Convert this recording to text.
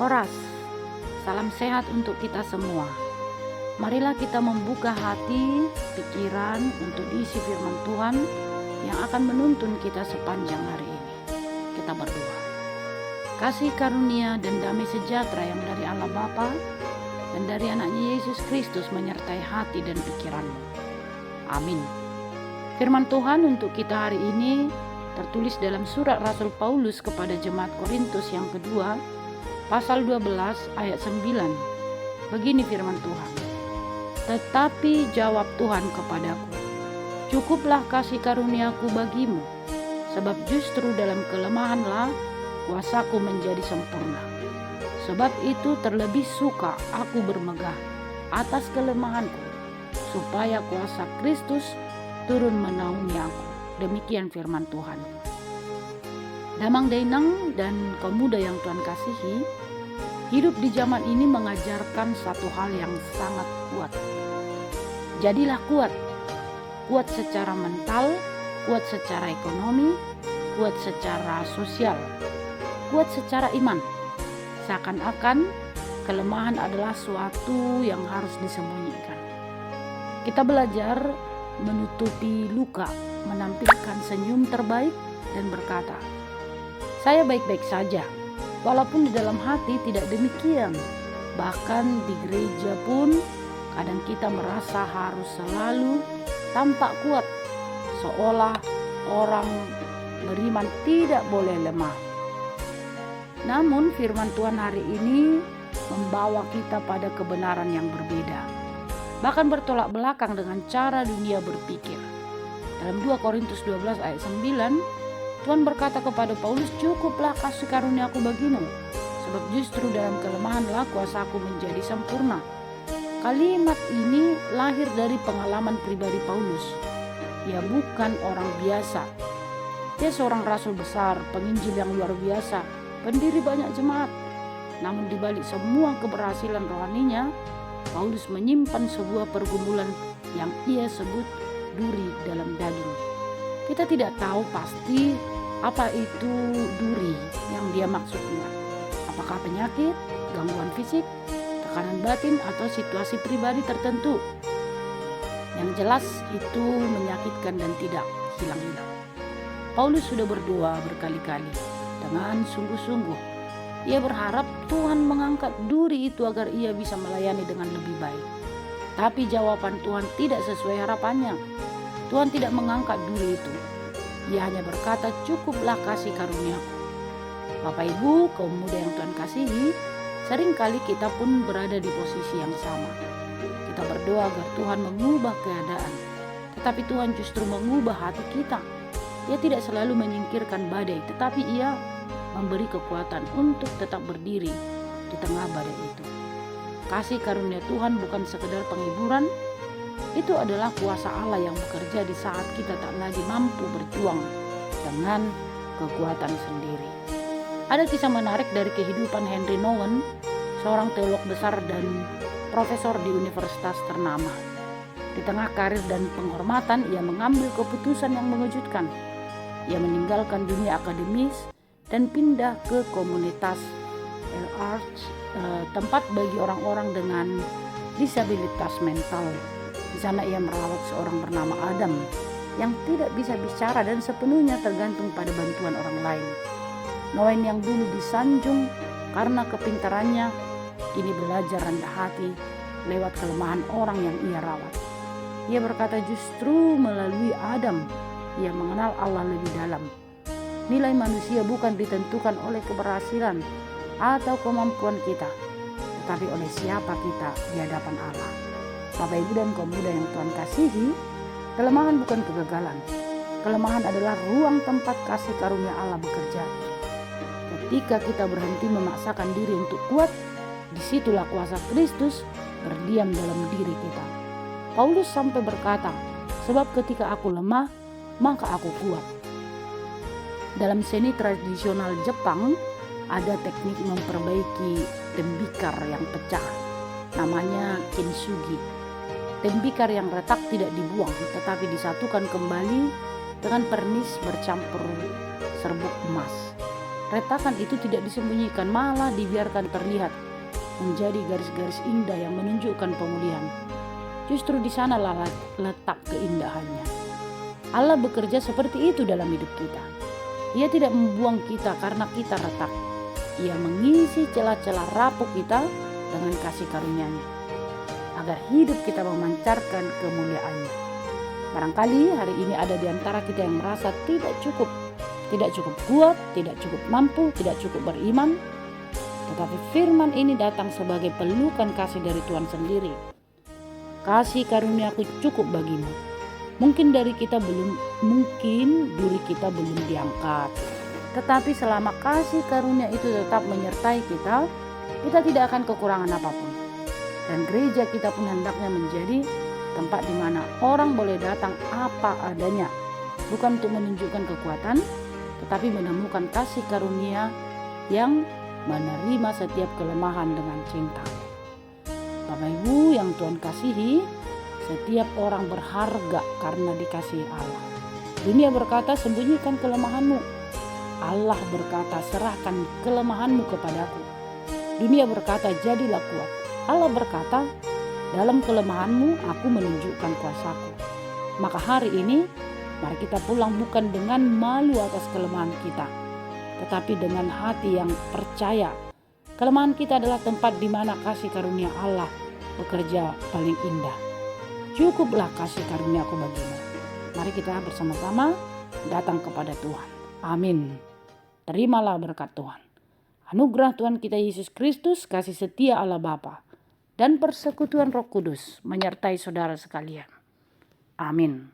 Oras, salam sehat untuk kita semua. Marilah kita membuka hati, pikiran untuk diisi firman Tuhan yang akan menuntun kita sepanjang hari ini. Kita berdoa. Kasih karunia dan damai sejahtera yang dari Allah Bapa dan dari anaknya Yesus Kristus menyertai hati dan pikiranmu. Amin. Firman Tuhan untuk kita hari ini tertulis dalam surat Rasul Paulus kepada jemaat Korintus yang kedua, pasal 12 ayat 9. Begini firman Tuhan. Tetapi jawab Tuhan kepadaku, cukuplah kasih karuniaku bagimu, sebab justru dalam kelemahanlah kuasaku menjadi sempurna. Sebab itu terlebih suka aku bermegah atas kelemahanku, supaya kuasa Kristus turun menaungi aku. Demikian firman Tuhan. Damang Dainang dan kaum muda yang Tuhan kasihi, hidup di zaman ini mengajarkan satu hal yang sangat kuat. Jadilah kuat. Kuat secara mental, kuat secara ekonomi, kuat secara sosial, kuat secara iman. Seakan-akan kelemahan adalah suatu yang harus disembunyikan. Kita belajar menutupi luka, menampilkan senyum terbaik dan berkata, saya baik-baik saja, walaupun di dalam hati tidak demikian. Bahkan di gereja pun kadang kita merasa harus selalu tampak kuat, seolah orang beriman tidak boleh lemah. Namun firman Tuhan hari ini membawa kita pada kebenaran yang berbeda, bahkan bertolak belakang dengan cara dunia berpikir. Dalam 2 Korintus 12 ayat 9, Tuhan berkata kepada Paulus, cukuplah kasih karuniaku bagimu, sebab justru dalam kelemahanlah kuasaku menjadi sempurna. Kalimat ini lahir dari pengalaman pribadi Paulus. Ia bukan orang biasa. Dia seorang rasul besar, penginjil yang luar biasa, pendiri banyak jemaat. Namun di balik semua keberhasilan rohaninya, Paulus menyimpan sebuah pergumulan yang ia sebut duri dalam daging. Kita tidak tahu pasti apa itu duri yang dia maksudnya. Apakah penyakit, gangguan fisik, tekanan batin, atau situasi pribadi tertentu. Yang jelas itu menyakitkan dan tidak hilang-hilang. Paulus sudah berdoa berkali-kali dengan sungguh-sungguh. Ia berharap Tuhan mengangkat duri itu agar ia bisa melayani dengan lebih baik. Tapi jawaban Tuhan tidak sesuai harapannya. Tuhan tidak mengangkat duri itu. Ia hanya berkata, cukuplah kasih karuniaku. Bapak Ibu, kaum muda yang Tuhan kasihi, seringkali kita pun berada di posisi yang sama. Kita berdoa agar Tuhan mengubah keadaan, tetapi Tuhan justru mengubah hati kita. Ia tidak selalu menyingkirkan badai, tetapi Ia memberi kekuatan untuk tetap berdiri di tengah badai itu. Kasih karunia Tuhan bukan sekedar penghiburan, itu adalah kuasa Allah yang bekerja di saat kita tak lagi mampu berjuang dengan kekuatan sendiri. Ada kisah menarik dari kehidupan Henry Nouwen, seorang teolog besar dan profesor di universitas ternama. Di tengah karir dan penghormatan, ia mengambil keputusan yang mengejutkan. Ia meninggalkan dunia akademis dan pindah ke komunitas LRH, tempat bagi orang-orang dengan disabilitas mental. Di sana ia merawat seorang bernama Adam yang tidak bisa bicara dan sepenuhnya tergantung pada bantuan orang lain. Nouwen yang dulu disanjung karena kepintarannya, kini belajar rendah hati lewat kelemahan orang yang ia rawat. Ia berkata justru melalui Adam ia mengenal Allah lebih dalam. Nilai manusia bukan ditentukan oleh keberhasilan atau kemampuan kita, tetapi oleh siapa kita di hadapan Allah. Bapak Ibu dan kaum muda yang Tuhan kasihi, kelemahan bukan kegagalan. Kelemahan adalah ruang tempat kasih karunia Allah bekerja. Ketika kita berhenti memaksakan diri untuk kuat, disitulah kuasa Kristus berdiam dalam diri kita. Paulus sampai berkata, sebab ketika aku lemah, maka aku kuat. Dalam seni tradisional Jepang, ada teknik memperbaiki tembikar yang pecah. Namanya kintsugi. Tembikar yang retak tidak dibuang, tetapi disatukan kembali dengan pernis bercampur serbuk emas. Retakan itu tidak disembunyikan, malah dibiarkan terlihat menjadi garis-garis indah yang menunjukkan pemulihan. Justru di sanalah letak keindahannya. Allah bekerja seperti itu dalam hidup kita. Ia tidak membuang kita karena kita retak. Ia mengisi celah-celah rapuh kita dengan kasih karunia-Nya, agar hidup kita memancarkan kemuliaan-Nya. Barangkali hari ini ada di antara kita yang merasa tidak cukup kuat, tidak cukup mampu, tidak cukup beriman. Tetapi firman ini datang sebagai pelukan kasih dari Tuhan sendiri. Kasih karunia-Ku cukup bagimu. Mungkin diri kita belum diangkat. Tetapi selama kasih karunia itu tetap menyertai kita, kita tidak akan kekurangan apapun. Dan gereja kita pun hendaknya menjadi tempat di mana orang boleh datang apa adanya. Bukan untuk menunjukkan kekuatan, tetapi menemukan kasih karunia yang menerima setiap kelemahan dengan cinta. Bapak Ibu yang Tuhan kasihi, setiap orang berharga karena dikasihi Allah. Dunia berkata, sembunyikan kelemahanmu. Allah berkata, serahkan kelemahanmu kepadaku. Dunia berkata, jadilah kuat. Allah berkata, dalam kelemahanmu aku menunjukkan kuasaku. Maka hari ini, mari kita pulang bukan dengan malu atas kelemahan kita, tetapi dengan hati yang percaya. Kelemahan kita adalah tempat di mana kasih karunia Allah bekerja paling indah. Cukuplah kasih karunia-Ku bagimu. Mari kita bersama-sama datang kepada Tuhan. Amin. Terimalah berkat Tuhan. Anugerah Tuhan kita Yesus Kristus, kasih setia Allah Bapa, dan persekutuan Roh Kudus menyertai saudara sekalian. Amin.